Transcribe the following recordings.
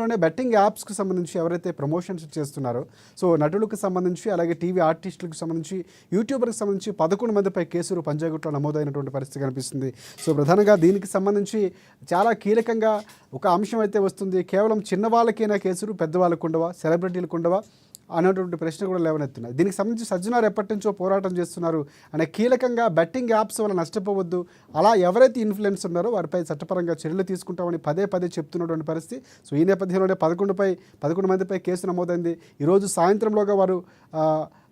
లోనే బెట్టింగ్ యాప్స్కి సంబంధించి ఎవరైతే ప్రమోషన్స్ చేస్తున్నారో సో నటులకు సంబంధించి అలాగే టీవీ ఆర్టిస్టులకు సంబంధించి యూట్యూబర్కి సంబంధించి 11 మందిపై కేసులు పంజాగుట్లో నమోదైనటువంటి పరిస్థితి కనిపిస్తుంది. సో ప్రధానంగా దీనికి సంబంధించి చాలా కీలకంగా ఒక అంశం అయితే వస్తుంది. కేవలం చిన్నవాళ్ళకైనా కేసులు, పెద్దవాళ్ళకు ఉండవా, సెలబ్రిటీలకు ఉండవా అనేటువంటి ప్రశ్న కూడా లేవనెత్తున్నాయి. దీనికి సంబంధించి సజ్జనార్ ఎప్పటి నుంచో పోరాటం చేస్తున్నారు అనే కీలకంగా బెట్టింగ్ యాప్స్ వల్ల నష్టపోవద్దు, అలా ఎవరైతే ఇన్ఫ్లుయెన్స్ ఉన్నారో వారిపై చట్టపరంగా చర్యలు తీసుకుంటామని పదే పదే చెప్తున్నటువంటి పరిస్థితి. సో ఈ నేపథ్యంలోనే 11 మందిపై కేసు నమోదైంది. ఈరోజు సాయంత్రంలోగా వారు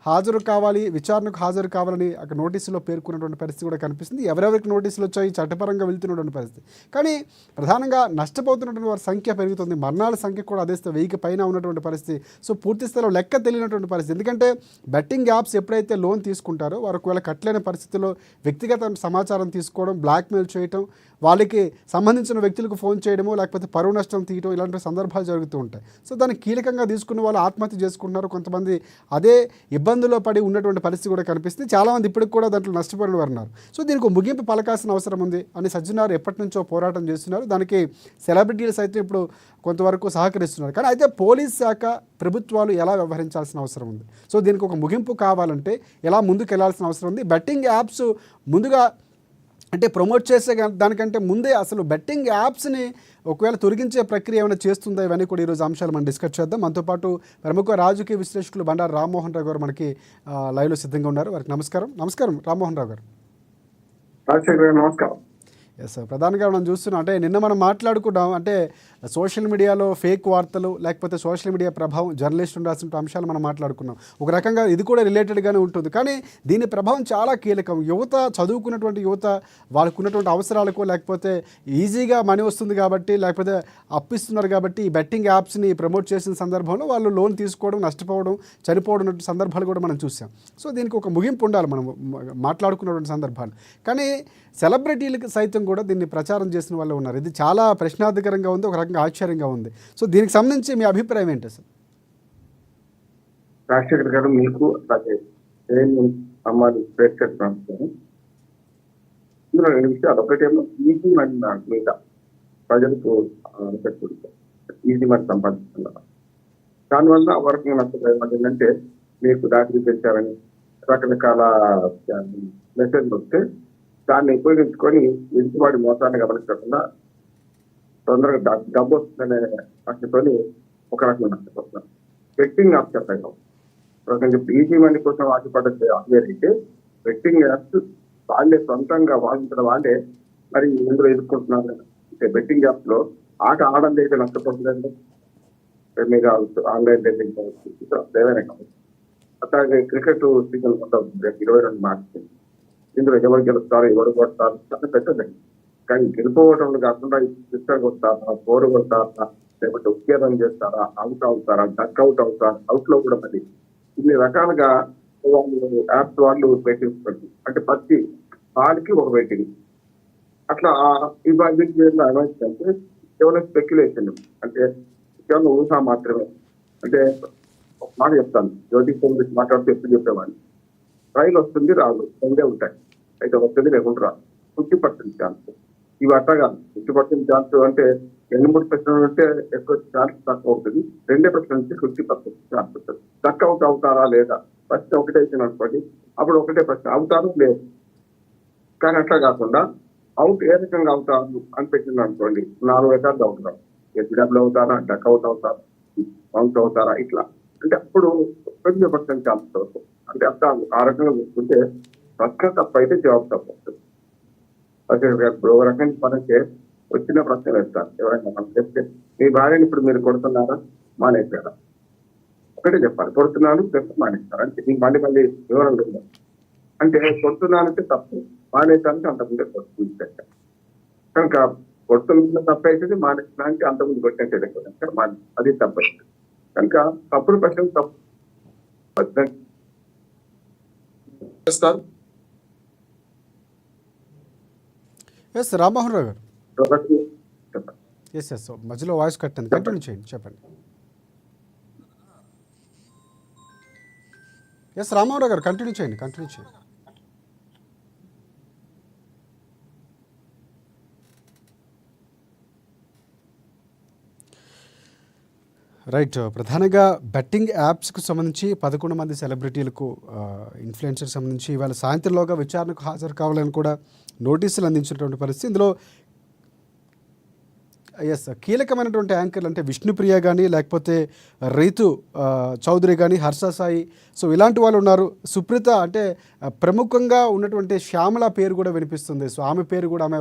హాజరు కావాలి, విచారణకు హాజరు కావాలని అక్కడ నోటీసులో పేర్కొన్నటువంటి పరిస్థితి కూడా కనిపిస్తుంది. ఎవరెవరికి నోటీసులు వచ్చాయి, చట్టపరంగా వెళ్తున్నటువంటి పరిస్థితి. కానీ ప్రధానంగా నష్టపోతున్నటువంటి వారి సంఖ్య పెరుగుతుంది. మరణాల సంఖ్య కూడా అదే 1000కి పైన ఉన్నటువంటి పరిస్థితి. సో పూర్తి స్థాయిలో లెక్క తెలియనటువంటి పరిస్థితి. ఎందుకంటే బెట్టింగ్ యాప్స్ ఎప్పుడైతే లోన్ తీసుకుంటారో వారు ఒకవేళ కట్టలేని పరిస్థితుల్లో వ్యక్తిగత సమాచారం తీసుకోవడం, బ్లాక్మెయిల్ చేయడం, వాళ్ళకి సంబంధించిన వ్యక్తులకు ఫోన్ చేయడము, లేకపోతే పరువు నష్టం తీయడం, ఇలాంటి సందర్భాలు జరుగుతూ ఉంటాయి. సో దాన్ని కీలకంగా తీసుకున్న వాళ్ళు ఆత్మహత్య చేసుకుంటున్నారు. కొంతమంది అదే ఇబ్బందుల్లో పడి ఉన్నటువంటి పరిస్థితి కూడా కనిపిస్తుంది. చాలామంది ఇప్పటికి కూడా దాంట్లో నష్టపోయిన వారు ఉన్నారు. సో దీనికి ముగింపు పలకాల్సిన అవసరం ఉంది అని సజ్జనార్ ఎప్పటి నుంచో పోరాటం చేస్తున్నారు. దానికి సెలబ్రిటీలు సైతం ఇప్పుడు కొంతవరకు సహకరిస్తున్నారు. కానీ అయితే పోలీస్ శాఖ, ప్రభుత్వాలు ఎలా వ్యవహరించాల్సిన అవసరం ఉంది. సో దీనికి ఒక ముగింపు కావాలంటే ఎలా ముందుకు వెళ్లాల్సిన అవసరం ఉంది. బెట్టింగ్ యాప్స్ ముందుగా అంటే ప్రమోట్ చేసే దానికంటే ముందే అసలు బెట్టింగ్ యాప్స్ని ఒకవేళ తొలగించే ప్రక్రియ ఏమైనా చేస్తుందా, ఇవన్నీ కూడా ఈరోజు అంశాలు మనం డిస్కస్ చేద్దాం. మనతో పాటు ప్రముఖ రాజకీయ విశ్లేషకులు బండారు రామ్మోహన్ రావు గారు మనకి లైవ్లో సిద్ధంగా ఉన్నారు. వారికి నమస్కారం. నమస్కారం రామ్మోహన్ రావు గారు. నమస్కారం. ఎస్ సార్, ప్రధానంగా మనం చూస్తున్నాం అంటే నిన్న మనం మాట్లాడుకున్నాం అంటే సోషల్ మీడియాలో ఫేక్ వార్తలు, లేకపోతే సోషల్ మీడియా ప్రభావం, జర్నలిస్టులు రాసిన అంశాలు మనం మాట్లాడుకున్నాం. ఒక రకంగా ఇది కూడా రిలేటెడ్గానే ఉంటుంది. కానీ దీని ప్రభావం చాలా కీలకం. యువత, చదువుకున్నటువంటి యువత, వాళ్ళకు ఉన్నటువంటి అవసరాలకు, లేకపోతే ఈజీగా మనీ వస్తుంది కాబట్టి, లేకపోతే అప్పిస్తున్నారు కాబట్టి ఈ బెట్టింగ్ యాప్స్ని ప్రమోట్ చేసిన సందర్భంలో వాళ్ళు లోన్ తీసుకోవడం, నష్టపోవడం, చనిపోవడం సందర్భాలు కూడా మనం చూసాం. సో దీనికి ఒక ముగింపు ఉండాలి మనం మాట్లాడుకున్నటువంటి సందర్భాలు. కానీ సెలబ్రిటీలకు సైతం కూడా దీన్ని ప్రచారం చేసిన వాళ్ళు ఉన్నారు. ఇది చాలా ప్రశ్నార్థకరంగా ఉంది, ఒక రకంగా ఆశ్చర్యంగా ఉంది. సో దీనికి సంబంధించి మీ అభిప్రాయం ఏంటి సార్? రాజశేఖర్ గారు, మీకు అమ్మాయి ప్రేక్షకులు ఇందులో 2 విషయాలు. ఒకటేమో ఈజీ మనీ మీద ప్రజలకు ఈజీ మనీ సంపాదిస్తున్నారు. దానివల్ల వరకు నష్టపోయేది ఏంటంటే మీకు దాఖలు పెట్టారని రకరకాల మెసేజ్లు వస్తే దాన్ని ఉపయోగించుకొని ఇంటివాడి మోసాన్ని గమనించకుండా తొందరగా డబ్బు వస్తుందనే ఆశతో ఒక రకంగా నష్టపోతున్నారు. బెట్టింగ్ యాప్స్ చెప్పాను ఈజీ మనీ కోసం ఆశపడ్డ వేరైతే బెట్టింగ్ యాప్స్ వాళ్ళే సొంతంగా వాళ్ళే మరి ఎందులో ఎదుర్కొంటున్నారు. అంటే బెట్టింగ్ యాప్స్ లో ఆట ఆడండి అయితే నష్టపోతుందండి. మీరు ఆన్లైన్ బెట్టింగ్ ఏదైనా కావచ్చు. అట్లాగే క్రికెట్ సీజన్ ఉంటుంది 22 మార్చి. ఇందులో ఎవరు గెలుస్తారు, ఎవరు కొడతారు చాలా పెట్టదండి. కానీ గెలుపోవటం కాకుండా సిస్టర్ కొడతారా, ఫోర్ కొడతారా, లేకపోతే ఒకే రన్ చేస్తారా, అవుట్ అవుతారా, డక్ అవుట్ అవుతారా, అవుట్ లో కూడా మరి ఇన్ని రకాలుగా వాళ్ళు యాప్స్ వాళ్ళు పెట్టించుకోండి. అంటే ప్రతి వాళ్ళకి ఒక బెట్టింగ్ అట్లా ఇవన్నీ ఏమైందంటే కేవలం స్పెక్యులేషన్, అంటే కేవలం ఊహ మాత్రమే. అంటే ఒక మాట చెప్తాను, జ్యోతిషం గురించి మాట్లాడుతూ ఎప్పుడు చెప్పేవాడిని, రైలు వస్తుంది రాదు రెండే ఉంటాయి. అయితే వస్తుంది లేకుండా రాదు. 50% ఛాన్స్. ఇవి అట్లా కాదు. 50% ఛాన్స్ అంటే 2-3% అంటే ఎక్కువ ఛాన్స్ తక్కువ ఉంటుంది. 2% నుంచి 50% ఛాన్స్ ఉంటుంది. డక్ అవుట్ అవుతారా లేదా ప్రశ్న ఒకటే ఇచ్చిన అనుకోండి, అప్పుడు ఒకటే ప్రశ్న అవుతారు లేదు. కానీ అట్లా కాకుండా అవుట్ ఏ రకంగా అవుతారు అని పెట్టింది అనుకోండి, 4 రకాలు అవుతారు. డబ్బులు అవుతారా, డక్ అవుట్ అవుతారా, అవుట్ అవుతారా, ఇట్లా. అంటే అప్పుడు 20% ఛాన్స్ అవుతుంది. అంటే అట్లా ఆ రకంగా చూసుకుంటే ప్రశ్న తప్ప అయితే జవాబు తప్పు వస్తుంది. ఇప్పుడు ఒక రకంగా మనకి వచ్చిన ప్రశ్న వేస్తారు. ఎవరైనా మనం చెప్తే మీ భార్యని ఇప్పుడు మీరు కొడుతున్నారా, మానేస్తారా? ఒకటే చెప్పాలి, కొడుతున్నాను చెప్తే మానేస్తారు. అంటే మీకు మళ్ళీ వివరంగా ఉండాలి. అంటే కొడుతున్నానంటే తప్పు, మానేస్తానంటే అంతకుముందే కొడుతుంది. కనుక కొడుతున్న తప్పు అవుతుంది, మానేస్తానంటే అంతకుముందు కొట్టినట్టే అది తప్పు అవుతుంది. కనుక తప్పుడు ప్రశ్న తప్పు. ఎస్ రామ్మోహన్ రావు గారు. చెప్పండి. ఎస్ మధ్యలో వాయిస్ కట్టింది, కంటిన్యూ చేయండి, చెప్పండి. ఎస్ రామ్మోహన్ రావు గారు, కంటిన్యూ చేయండి. రైట్. ప్రధానంగా బెట్టింగ్ యాప్స్‌కు సంబంధించి 11 మంది సెలబ్రిటీలకు ఇన్‌ఫ్లుయెన్సర్‌కి సంబంధించి ఇవాళ సాయంత్రంలోగా విచారణకు హాజరు కావాలని కూడా నోటీసులు అందించినటువంటి పరిస్థితి. ఇందులో కీలకమైనటువంటి యాంకర్లు అంటే విష్ణుప్రియ గానీ, లేకపోతే రీతు చౌదరి గానీ, హర్ష సాయి, సో ఇలాంటి వాళ్ళు ఉన్నారు. సుప్రీత అంటే ప్రముఖంగా ఉన్నటువంటి శ్యామల పేరు కూడా వినిపిస్తుంది. సో ఆమె పేరు కూడా ఆమె